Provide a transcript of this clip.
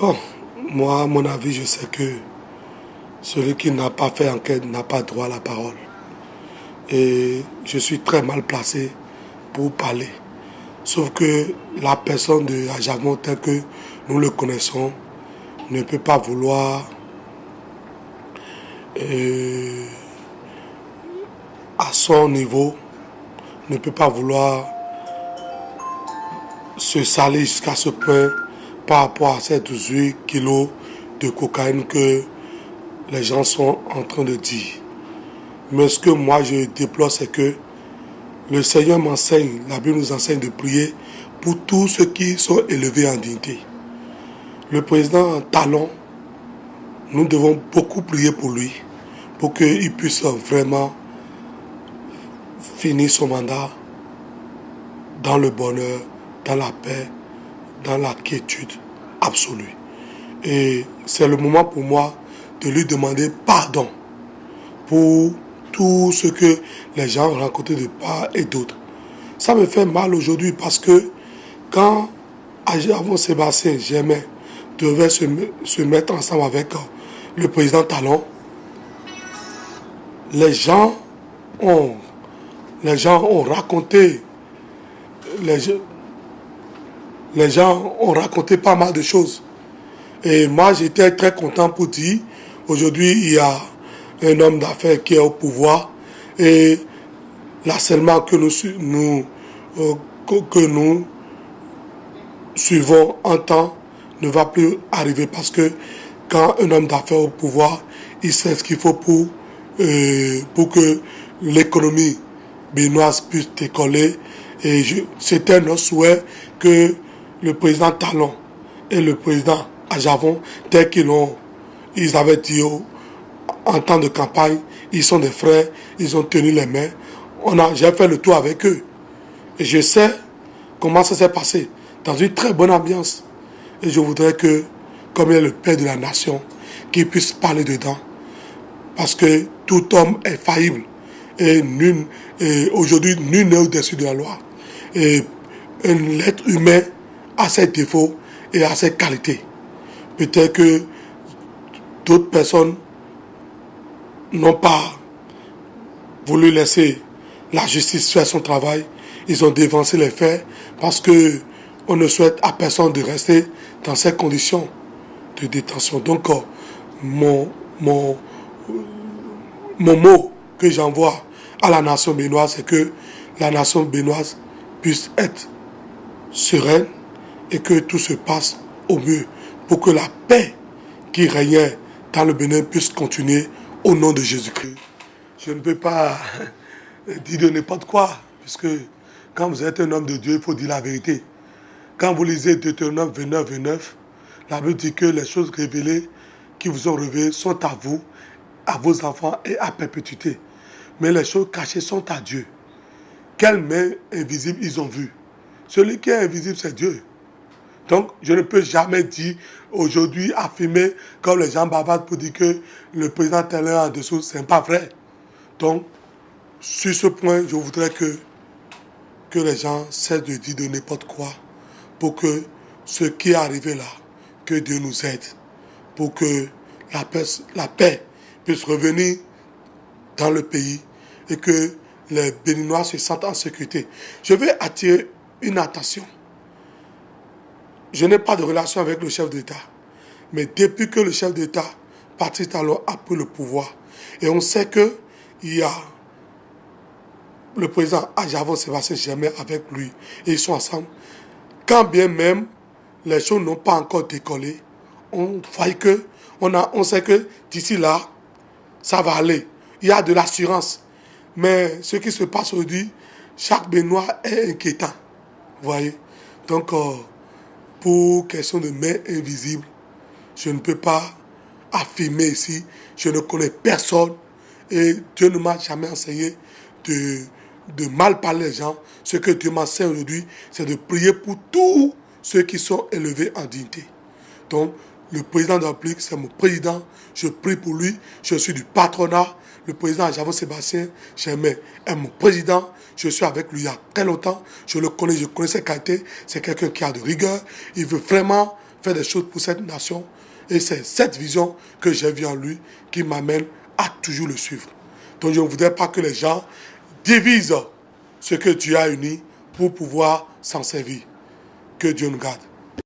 Bon, moi, à mon avis, je sais que celui qui n'a pas fait enquête n'a pas droit à la parole. Et je suis très mal placé pour parler. Sauf que la personne de Ajavon, tel que nous le connaissons, ne peut pas vouloir, à son niveau, ne peut pas vouloir se salir jusqu'à ce point par rapport à ces 18 kilos de cocaïne que les gens sont en train de dire. Mais ce que moi je déplore, c'est que le Seigneur m'enseigne, la Bible nous enseigne de prier pour tous ceux qui sont élevés en dignité. Le président Talon, nous devons beaucoup prier pour lui, pour qu'il puisse vraiment finir son mandat dans le bonheur, dans la paix, dans la quiétude absolue. Et c'est le moment pour moi de lui demander pardon pour tout ce que les gens ont raconté de part et d'autre. Ça me fait mal aujourd'hui parce que quand Ajavon Sébastien Germain devait se mettre ensemble avec le président Talon, les gens ont raconté, les gens ont raconté pas mal de choses. Et moi, j'étais très content pour dire, aujourd'hui, il y a un homme d'affaires qui est au pouvoir et l'harcèlement que nous suivons en temps ne va plus arriver parce que quand un homme d'affaires est au pouvoir, il sait ce qu'il faut pour que l'économie béninoise puisse décoller. Et c'était notre souhait que le président Talon et le président Ajavon, tel ils avaient dit en temps de campagne, ils sont des frères, ils ont tenu les mains. J'ai fait le tour avec eux. Et je sais comment ça s'est passé, dans une très bonne ambiance. Et je voudrais que, comme il est le père de la nation, qu'il puisse parler dedans. Parce que tout homme est faillible. Et aujourd'hui, nul n'est au-dessus de la loi. Et un être humain a ses défauts et a ses qualités. Peut-être que d'autres personnes n'ont pas voulu laisser la justice faire son travail. Ils ont dévancé les faits parce qu'on ne souhaite à personne de rester dans ces conditions de détention. Donc, mon mot que j'envoie à la nation béninoise, c'est que la nation béninoise puisse être sereine et que tout se passe au mieux pour que la paix qui régnait dans le Bénin puisse continuer au nom de Jésus-Christ. Je ne peux pas dire de n'importe quoi, puisque quand vous êtes un homme de Dieu, il faut dire la vérité. Quand vous lisez Deutéronome 29, la Bible dit que les choses révélées qui vous ont révélées sont à vous, à vos enfants et à perpétuité. Mais les choses cachées sont à Dieu. Quelle main invisible ils ont vu? Celui qui est invisible, c'est Dieu. Donc, je ne peux jamais dire, aujourd'hui, affirmer, comme les gens bavardent pour dire que le président tel est en dessous, ce n'est pas vrai. Donc, sur ce point, je voudrais que les gens cessent de dire de n'importe quoi pour que ce qui est arrivé là, que Dieu nous aide, pour que la paix puisse revenir dans le pays et que les Béninois se sentent en sécurité. Je vais attirer une attention. Je n'ai pas de relation avec le chef d'État. Mais depuis que le chef d'État, Patrice Talon, a pris le pouvoir, et on sait qu'il y a le président Ajavon Sébastien Germain avec lui, et ils sont ensemble, quand bien même les choses n'ont pas encore décollé, on sait que d'ici là, ça va aller. Il y a de l'assurance. Mais ce qui se passe aujourd'hui, chaque Béninois est inquiétant. Vous voyez? Donc, pour question de main invisible, je ne peux pas affirmer ici. Je ne connais personne et Dieu ne m'a jamais enseigné de mal parler les gens. Ce que Dieu m'enseigne aujourd'hui, c'est de prier pour tous ceux qui sont élevés en dignité. Donc, le président de la République, c'est mon président. Je prie pour lui. Je suis du patronat. Le président Ajavon Sébastien Germain est mon président. Je suis avec lui il y a très longtemps. Je le connais, je connais ses qualités. C'est quelqu'un qui a de rigueur. Il veut vraiment faire des choses pour cette nation. Et c'est cette vision que j'ai vue en lui qui m'amène à toujours le suivre. Donc je ne voudrais pas que les gens divisent ce que Dieu a uni pour pouvoir s'en servir. Que Dieu nous garde.